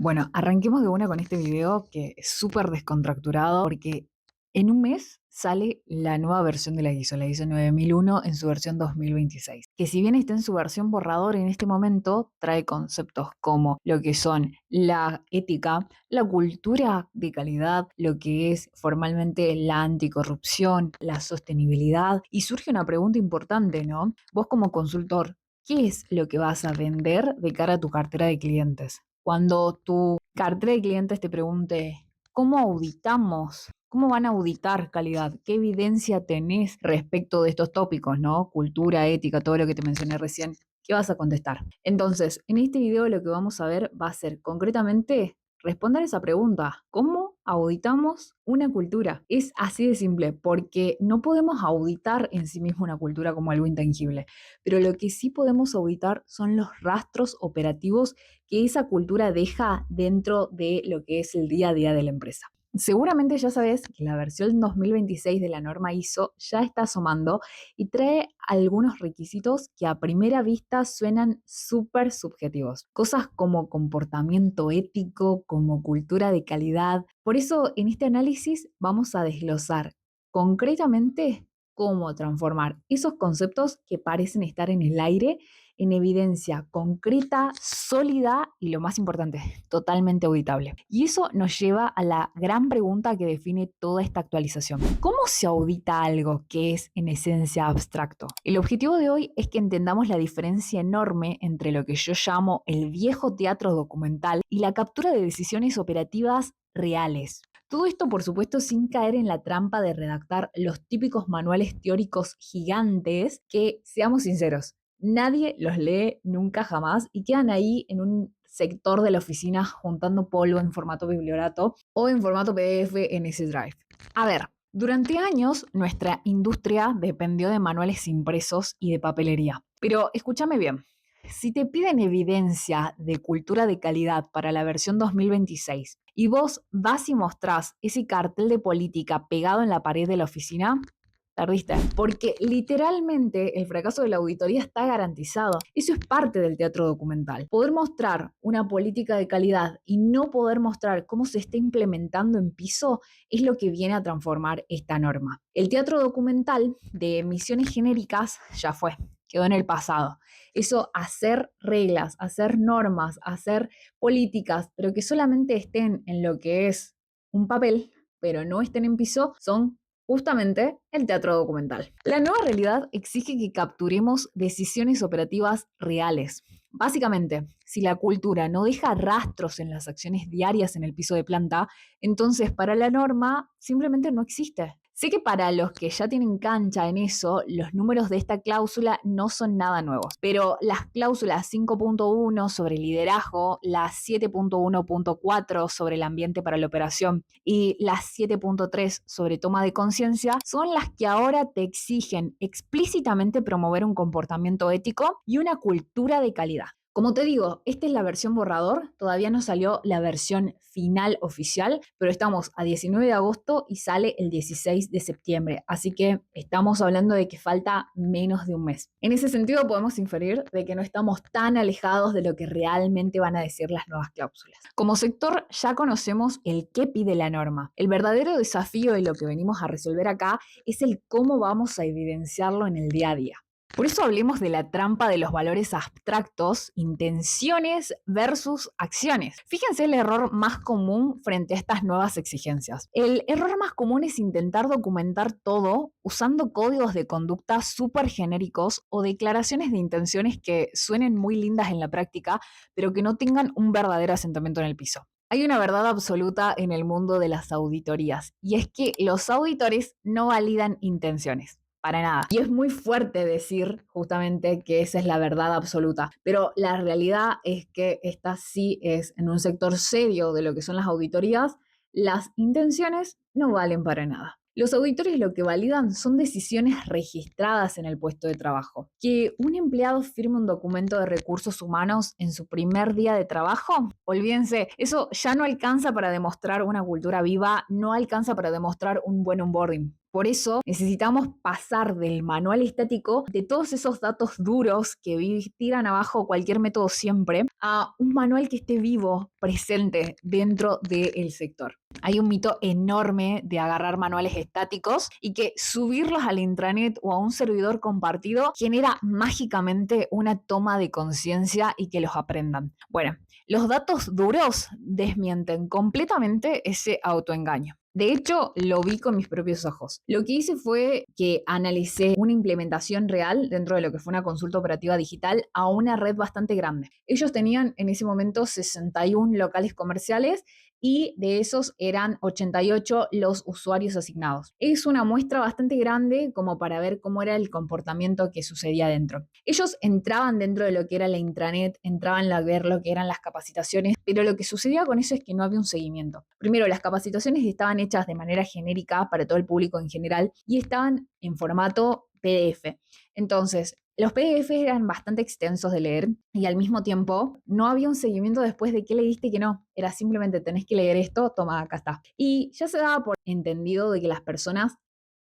Bueno, arranquemos de una con este video que es súper descontracturado porque en un mes sale la nueva versión de la ISO 9001 en su versión 2026, que si bien está en su versión borrador en este momento, trae conceptos como lo que son la ética, la cultura de calidad, lo que es formalmente la anticorrupción, la sostenibilidad, y surge una pregunta importante, ¿no? Vos como consultor, ¿qué es lo que vas a vender de cara a tu cartera de clientes? Cuando tu cartera de clientes te pregunte, ¿cómo auditamos? ¿Cómo van a auditar calidad? ¿Qué evidencia tenés respecto de estos tópicos, ¿no? Cultura, ética, todo lo que te mencioné recién. ¿Qué vas a contestar? Entonces, en este video lo que vamos a ver va a ser concretamente responder esa pregunta. ¿Cómo auditamos una cultura? Es así de simple, porque no podemos auditar en sí mismo una cultura como algo intangible, pero lo que sí podemos auditar son los rastros operativos que esa cultura deja dentro de lo que es el día a día de la empresa. Seguramente ya sabes que la versión 2026 de la norma ISO ya está asomando y trae algunos requisitos que a primera vista suenan súper subjetivos. Cosas como comportamiento ético, como cultura de calidad. Por eso en este análisis vamos a desglosar concretamente cómo transformar esos conceptos que parecen estar en el aire en evidencia concreta, sólida y lo más importante, totalmente auditable. Y eso nos lleva a la gran pregunta que define toda esta actualización. ¿Cómo se audita algo que es en esencia abstracto? El objetivo de hoy es que entendamos la diferencia enorme entre lo que yo llamo el viejo teatro documental y la captura de decisiones operativas reales. Todo esto, por supuesto, sin caer en la trampa de redactar los típicos manuales teóricos gigantes que, seamos sinceros, nadie los lee nunca jamás y quedan ahí en un sector de la oficina juntando polvo en formato bibliorato o en formato PDF en ese Drive. A ver, durante años nuestra industria dependió de manuales impresos y de papelería. Pero escúchame bien, si te piden evidencia de cultura de calidad para la versión 2026 y vos vas y mostrás ese cartel de política pegado en la pared de la oficina, perdiste, porque literalmente el fracaso de la auditoría está garantizado. Eso es parte del teatro documental. Poder mostrar una política de calidad y no poder mostrar cómo se está implementando en piso es lo que viene a transformar esta norma. El teatro documental de emisiones genéricas ya fue, quedó en el pasado. Eso, hacer reglas, hacer normas, hacer políticas, pero que solamente estén en lo que es un papel, pero no estén en piso, son justamente el teatro documental. La nueva realidad exige que capturemos decisiones operativas reales. Básicamente, si la cultura no deja rastros en las acciones diarias en el piso de planta, entonces para la norma simplemente no existe. Sé que para los que ya tienen cancha en eso, los números de esta cláusula no son nada nuevos, pero las cláusulas 5.1 sobre liderazgo, las 7.1.4 sobre el ambiente para la operación y las 7.3 sobre toma de conciencia son las que ahora te exigen explícitamente promover un comportamiento ético y una cultura de calidad. Como te digo, esta es la versión borrador, todavía no salió la versión final oficial, pero estamos a 19 de agosto y sale el 16 de septiembre, así que estamos hablando de que falta menos de un mes. En ese sentido podemos inferir de que no estamos tan alejados de lo que realmente van a decir las nuevas cláusulas. Como sector ya conocemos el qué pide la norma. El verdadero desafío de lo que venimos a resolver acá es el cómo vamos a evidenciarlo en el día a día. Por eso hablemos de la trampa de los valores abstractos, intenciones versus acciones. Fíjense el error más común frente a estas nuevas exigencias. El error más común es intentar documentar todo usando códigos de conducta súper genéricos o declaraciones de intenciones que suenen muy lindas en la práctica, pero que no tengan un verdadero asentamiento en el piso. Hay una verdad absoluta en el mundo de las auditorías, y es que los auditores no validan intenciones. Para nada. Y es muy fuerte decir justamente que esa es la verdad absoluta, pero la realidad es que esta sí es, en un sector serio de lo que son las auditorías, las intenciones no valen para nada. Los auditores lo que validan son decisiones registradas en el puesto de trabajo. Que un empleado firme un documento de recursos humanos en su primer día de trabajo, olvídense, eso ya no alcanza para demostrar una cultura viva, no alcanza para demostrar un buen onboarding. Por eso necesitamos pasar del manual estático, de todos esos datos duros que tiran abajo cualquier método siempre, a un manual que esté vivo, presente dentro del sector. Hay un mito enorme de agarrar manuales estáticos y que subirlos al intranet o a un servidor compartido genera mágicamente una toma de conciencia y que los aprendan. Bueno, los datos duros desmienten completamente ese autoengaño. De hecho, lo vi con mis propios ojos. Lo que hice fue que analicé una implementación real dentro de lo que fue una consulta operativa digital a una red bastante grande. Ellos tenían en ese momento 61 locales comerciales y de esos eran 88 los usuarios asignados. Es una muestra bastante grande como para ver cómo era el comportamiento que sucedía dentro. Ellos entraban dentro de lo que era la intranet, entraban a ver lo que eran las capacitaciones, pero lo que sucedía con eso es que no había un seguimiento. Primero, las capacitaciones estaban hechas de manera genérica para todo el público en general y estaban en formato PDF. Entonces, los PDF eran bastante extensos de leer y al mismo tiempo no había un seguimiento después de qué leíste y qué no. Era simplemente tenés que leer esto, toma, acá está. Y ya se daba por entendido de que las personas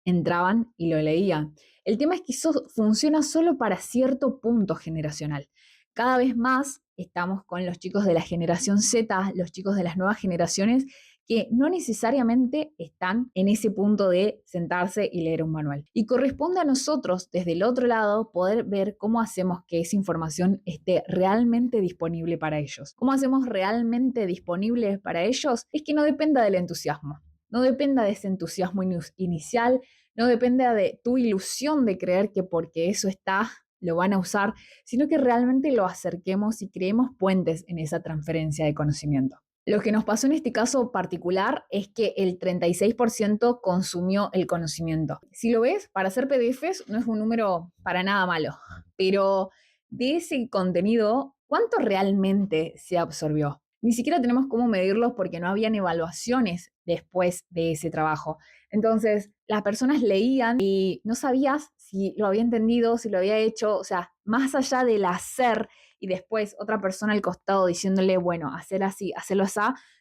entraban y lo leían. El tema es que eso funciona solo para cierto punto generacional. Cada vez más estamos con los chicos de la generación Z, los chicos de las nuevas generaciones, que no necesariamente están en ese punto de sentarse y leer un manual. Y corresponde a nosotros, desde el otro lado, poder ver cómo hacemos que esa información esté realmente disponible para ellos. ¿Cómo hacemos realmente disponible para ellos? Es que no dependa del entusiasmo, no dependa de ese entusiasmo inicial, no dependa de tu ilusión de creer que porque eso está, lo van a usar, sino que realmente lo acerquemos y creemos puentes en esa transferencia de conocimiento. Lo que nos pasó en este caso particular es que el 36% consumió el conocimiento. Si lo ves, para hacer PDFs no es un número para nada malo, pero de ese contenido, ¿cuánto realmente se absorbió? Ni siquiera tenemos cómo medirlos porque no habían evaluaciones después de ese trabajo. Entonces, las personas leían y no sabías si lo había entendido, si lo había hecho, o sea, más allá del hacer y después otra persona al costado diciéndole, bueno, hacer así, hacerlo así,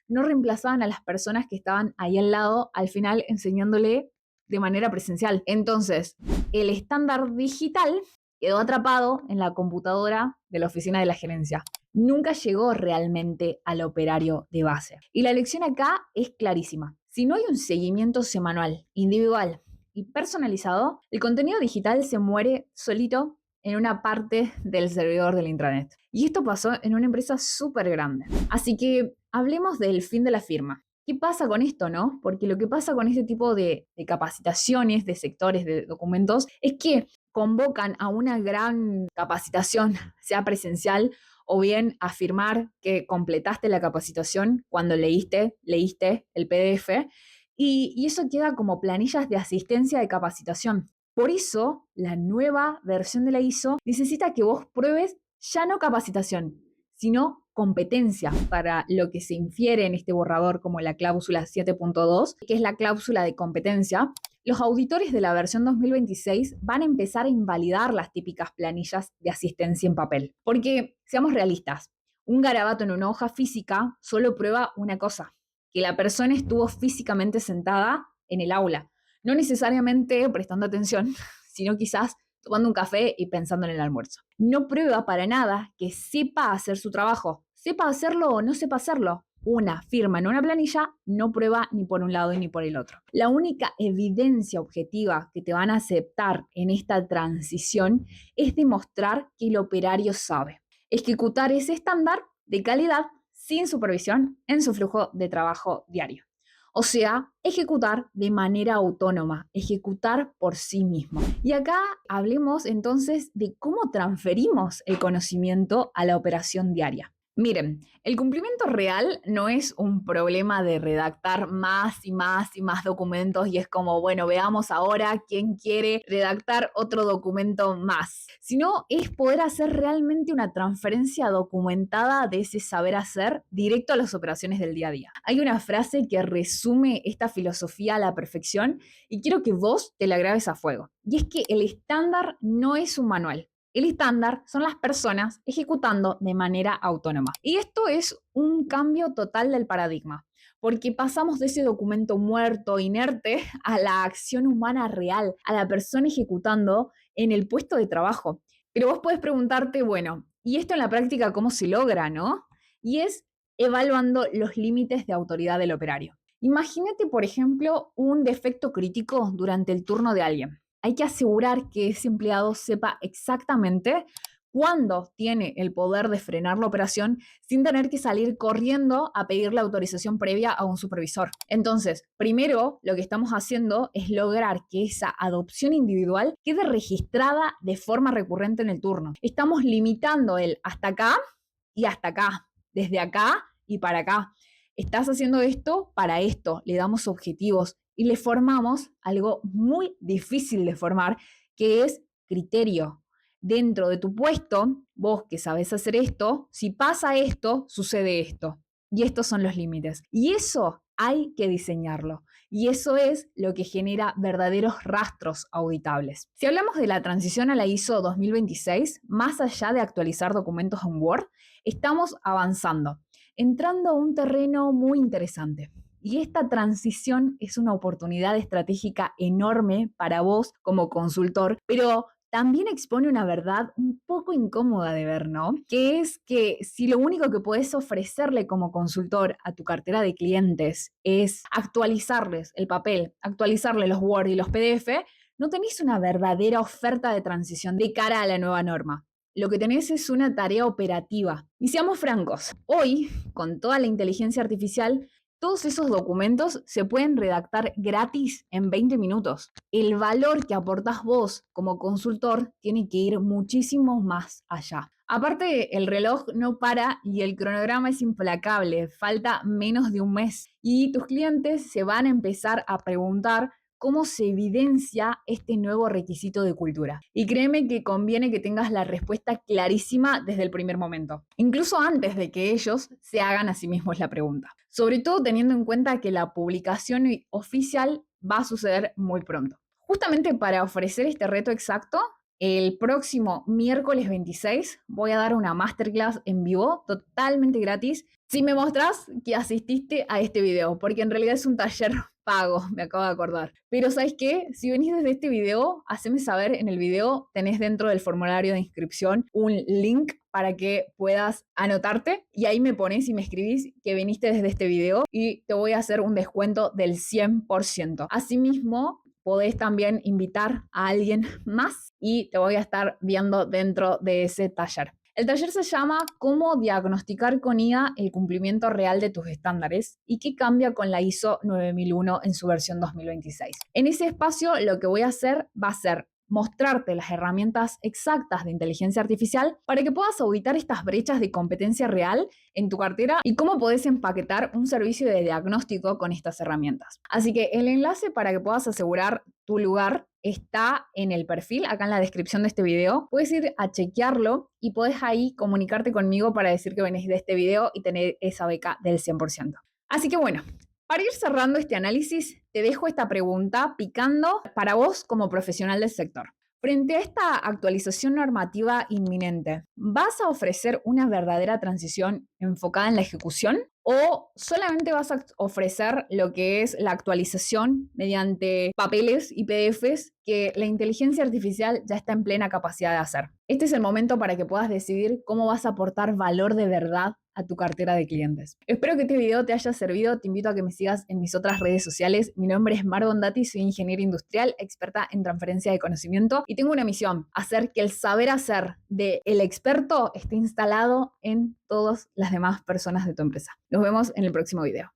no reemplazaban a las personas que estaban ahí al lado, al final enseñándole de manera presencial. Entonces, el estándar digital quedó atrapado en la computadora de la oficina de la gerencia. Nunca llegó realmente al operario de base. Y la lección acá es clarísima. Si no hay un seguimiento semanal, individual y personalizado, el contenido digital se muere solito en una parte del servidor del intranet. Y esto pasó en una empresa súper grande. Así que hablemos del fin de la firma. ¿Qué pasa con esto, no? Porque lo que pasa con este tipo de capacitaciones, de sectores, de documentos, es que convocan a una gran capacitación, sea presencial o bien afirmar que completaste la capacitación cuando leíste el PDF, y eso queda como planillas de asistencia de capacitación. Por eso, la nueva versión de la ISO necesita que vos pruebes ya no capacitación, sino competencia, para lo que se infiere en este borrador como la cláusula 7.2, que es la cláusula de competencia. Los auditores de la versión 2026 van a empezar a invalidar las típicas planillas de asistencia en papel. Porque, seamos realistas, un garabato en una hoja física solo prueba una cosa, que la persona estuvo físicamente sentada en el aula. No necesariamente prestando atención, sino quizás tomando un café y pensando en el almuerzo. No prueba para nada que sepa hacer su trabajo. Sepa hacerlo o no sepa hacerlo. Una firma en una planilla no prueba ni por un lado ni por el otro. La única evidencia objetiva que te van a aceptar en esta transición es demostrar que el operario sabe ejecutar ese estándar de calidad sin supervisión en su flujo de trabajo diario. O sea, ejecutar de manera autónoma, ejecutar por sí mismo. Y acá hablemos entonces de cómo transferimos el conocimiento a la operación diaria. Miren, el cumplimiento real no es un problema de redactar más y más y más documentos y es como, bueno, veamos ahora quién quiere redactar otro documento más, sino es poder hacer realmente una transferencia documentada de ese saber hacer directo a las operaciones del día a día. Hay una frase que resume esta filosofía a la perfección y quiero que vos te la grabes a fuego. Y es que el estándar no es un manual. El estándar son las personas ejecutando de manera autónoma. Y esto es un cambio total del paradigma, porque pasamos de ese documento muerto, inerte, a la acción humana real, a la persona ejecutando en el puesto de trabajo. Pero vos podés preguntarte, bueno, ¿y esto en la práctica cómo se logra, no? Y es evaluando los límites de autoridad del operario. Imagínate, por ejemplo, un defecto crítico durante el turno de alguien. Hay que asegurar que ese empleado sepa exactamente cuándo tiene el poder de frenar la operación sin tener que salir corriendo a pedir la autorización previa a un supervisor. Entonces, primero lo que estamos haciendo es lograr que esa adopción individual quede registrada de forma recurrente en el turno. Estamos limitando el hasta acá y hasta acá, desde acá y para acá. Estás haciendo esto para esto, le damos objetivos y le formamos algo muy difícil de formar, que es criterio. Dentro de tu puesto, vos que sabés hacer esto, si pasa esto, sucede esto. Y estos son los límites. Y eso hay que diseñarlo. Y eso es lo que genera verdaderos rastros auditables. Si hablamos de la transición a la ISO 2026, más allá de actualizar documentos en Word, estamos avanzando, entrando a un terreno muy interesante. Y esta transición es una oportunidad estratégica enorme para vos como consultor, pero también expone una verdad un poco incómoda de ver, ¿no? Que es que si lo único que puedes ofrecerle como consultor a tu cartera de clientes es actualizarles el papel, actualizarles los Word y los PDF, no tenés una verdadera oferta de transición de cara a la nueva norma. Lo que tenés es una tarea operativa. Y seamos francos, hoy, con toda la inteligencia artificial, todos esos documentos se pueden redactar gratis en 20 minutos. El valor que aportás vos como consultor tiene que ir muchísimo más allá. Aparte, el reloj no para y el cronograma es implacable. Falta menos de un mes y tus clientes se van a empezar a preguntar cómo se evidencia este nuevo requisito de cultura. Y créeme que conviene que tengas la respuesta clarísima desde el primer momento, incluso antes de que ellos se hagan a sí mismos la pregunta. Sobre todo teniendo en cuenta que la publicación oficial va a suceder muy pronto. Justamente para ofrecer este reto exacto, el próximo miércoles 26 voy a dar una masterclass en vivo totalmente gratis si me mostrás que asististe a este video, porque en realidad es un taller pago, me acabo de acordar. Pero ¿sabes qué? Si venís desde este video, haceme saber en el video, tenés dentro del formulario de inscripción un link para que puedas anotarte y ahí me pones y me escribís que viniste desde este video y te voy a hacer un descuento del 100%. Asimismo, podés también invitar a alguien más y te voy a estar viendo dentro de ese taller. El taller se llama Cómo diagnosticar con IA el cumplimiento real de tus estándares y qué cambia con la ISO 9001 en su versión 2026. En ese espacio lo que voy a hacer va a ser mostrarte las herramientas exactas de inteligencia artificial para que puedas auditar estas brechas de competencia real en tu cartera y cómo podés empaquetar un servicio de diagnóstico con estas herramientas. Así que el enlace para que puedas asegurar tu lugar está en el perfil, acá en la descripción de este video. Puedes ir a chequearlo y puedes ahí comunicarte conmigo para decir que venís de este video y tener esa beca del 100%. Así que bueno, para ir cerrando este análisis, te dejo esta pregunta picando para vos como profesional del sector. Frente a esta actualización normativa inminente, ¿vas a ofrecer una verdadera transición enfocada en la ejecución o solamente vas a ofrecer lo que es la actualización mediante papeles y PDFs que la inteligencia artificial ya está en plena capacidad de hacer? Este es el momento para que puedas decidir cómo vas a aportar valor de verdad a tu cartera de clientes. Espero que este video te haya servido. Te invito a que me sigas en mis otras redes sociales. Mi nombre es Mar Bondati, soy ingeniera industrial, experta en transferencia de conocimiento y tengo una misión: hacer que el saber hacer del experto esté instalado en todas las demás personas de tu empresa. Nos vemos en el próximo video.